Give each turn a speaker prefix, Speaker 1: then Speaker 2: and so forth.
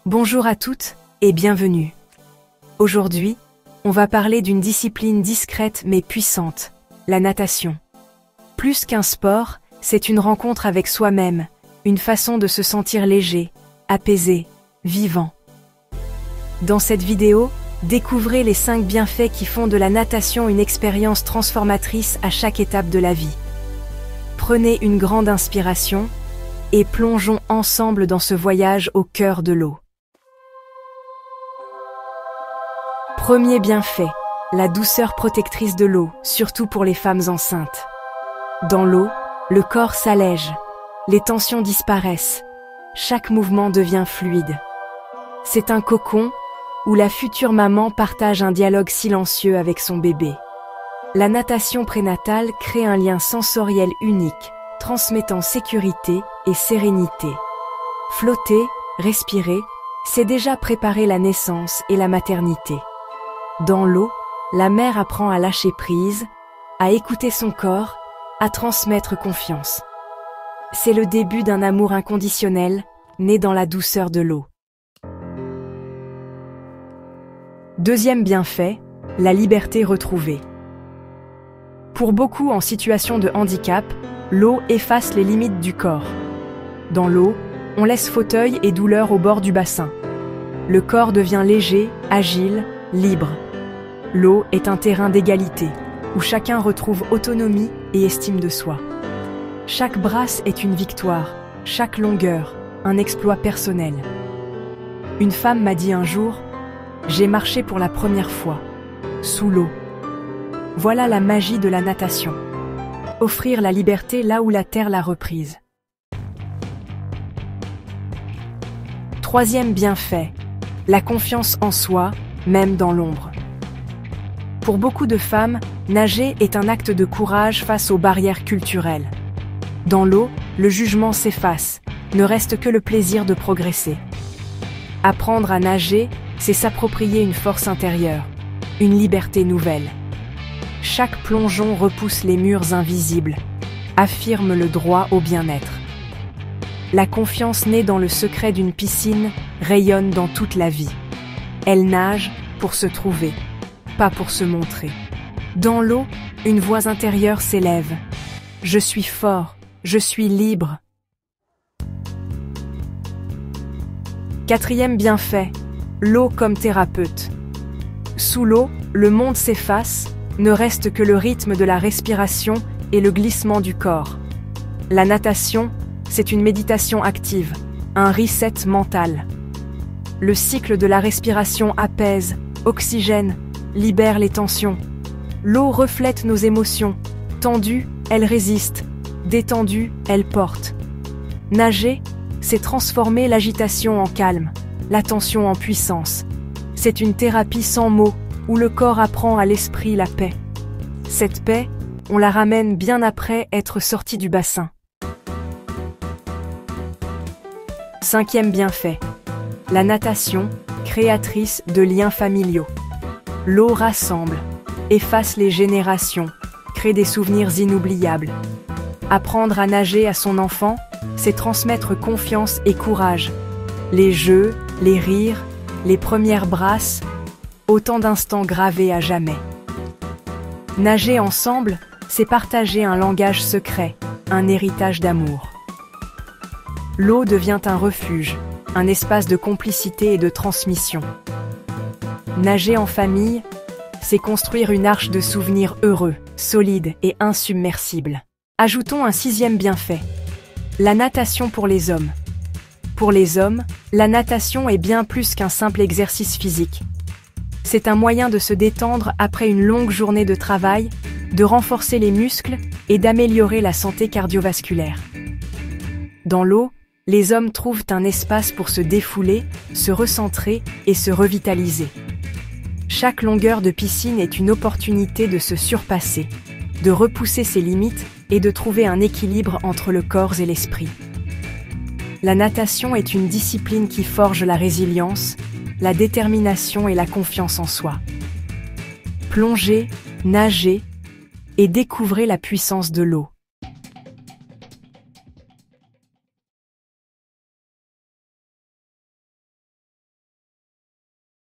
Speaker 1: Bonjour à toutes et bienvenue. Aujourd'hui, on va parler d'une discipline discrète mais puissante, la natation. Plus qu'un sport, c'est une rencontre avec soi-même, une façon de se sentir léger, apaisé, vivant. Dans cette vidéo, découvrez les 5 bienfaits qui font de la natation une expérience transformatrice à chaque étape de la vie. Prenez une grande inspiration et plongeons ensemble dans ce voyage au cœur de l'eau. Premier bienfait, la douceur protectrice de l'eau, surtout pour les femmes enceintes. Dans l'eau, le corps s'allège, les tensions disparaissent, chaque mouvement devient fluide. C'est un cocon où la future maman partage un dialogue silencieux avec son bébé. La natation prénatale crée un lien sensoriel unique, transmettant sécurité et sérénité. Flotter, respirer, c'est déjà préparer la naissance et la maternité. Dans l'eau, la mère apprend à lâcher prise, à écouter son corps, à transmettre confiance. C'est le début d'un amour inconditionnel, né dans la douceur de l'eau. Deuxième bienfait, la liberté retrouvée. Pour beaucoup en situation de handicap, l'eau efface les limites du corps. Dans l'eau, on laisse fauteuil et douleur au bord du bassin. Le corps devient léger, agile, libre. L'eau est un terrain d'égalité, où chacun retrouve autonomie et estime de soi. Chaque brasse est une victoire, chaque longueur, un exploit personnel. Une femme m'a dit un jour, « J'ai marché pour la première fois, sous l'eau. » Voilà la magie de la natation. Offrir la liberté là où la terre l'a reprise. Troisième bienfait, la confiance en soi, même dans l'ombre. Pour beaucoup de femmes, nager est un acte de courage face aux barrières culturelles. Dans l'eau, le jugement s'efface, ne reste que le plaisir de progresser. Apprendre à nager, c'est s'approprier une force intérieure, une liberté nouvelle. Chaque plongeon repousse les murs invisibles, affirme le droit au bien-être. La confiance née dans le secret d'une piscine rayonne dans toute la vie. Elle nage pour se trouver, pas pour se montrer. Dans l'eau, une voix intérieure s'élève. Je suis fort, je suis libre. Quatrième bienfait, l'eau comme thérapeute. Sous l'eau, le monde s'efface, ne reste que le rythme de la respiration et le glissement du corps. La natation, c'est une méditation active, un reset mental. Le cycle de la respiration apaise, oxygène, libère les tensions. L'eau reflète nos émotions. Tendue, elle résiste. Détendue, elle porte. Nager, c'est transformer l'agitation en calme, la tension en puissance. C'est une thérapie sans mots, où le corps apprend à l'esprit la paix. Cette paix, on la ramène bien après être sorti du bassin. Cinquième bienfait, la natation, créatrice de liens familiaux. L'eau rassemble, efface les générations, crée des souvenirs inoubliables. Apprendre à nager à son enfant, c'est transmettre confiance et courage. Les jeux, les rires, les premières brasses, autant d'instants gravés à jamais. Nager ensemble, c'est partager un langage secret, un héritage d'amour. L'eau devient un refuge, un espace de complicité et de transmission. Nager en famille, c'est construire une arche de souvenirs heureux, solide et insubmersible. Ajoutons un 6e bienfait, la natation pour les hommes. Pour les hommes, la natation est bien plus qu'un simple exercice physique. C'est un moyen de se détendre après une longue journée de travail, de renforcer les muscles et d'améliorer la santé cardiovasculaire. Dans l'eau, les hommes trouvent un espace pour se défouler, se recentrer et se revitaliser. Chaque longueur de piscine est une opportunité de se surpasser, de repousser ses limites et de trouver un équilibre entre le corps et l'esprit. La natation est une discipline qui forge la résilience, la détermination et la confiance en soi. Plongez, nagez et découvrez la puissance de l'eau.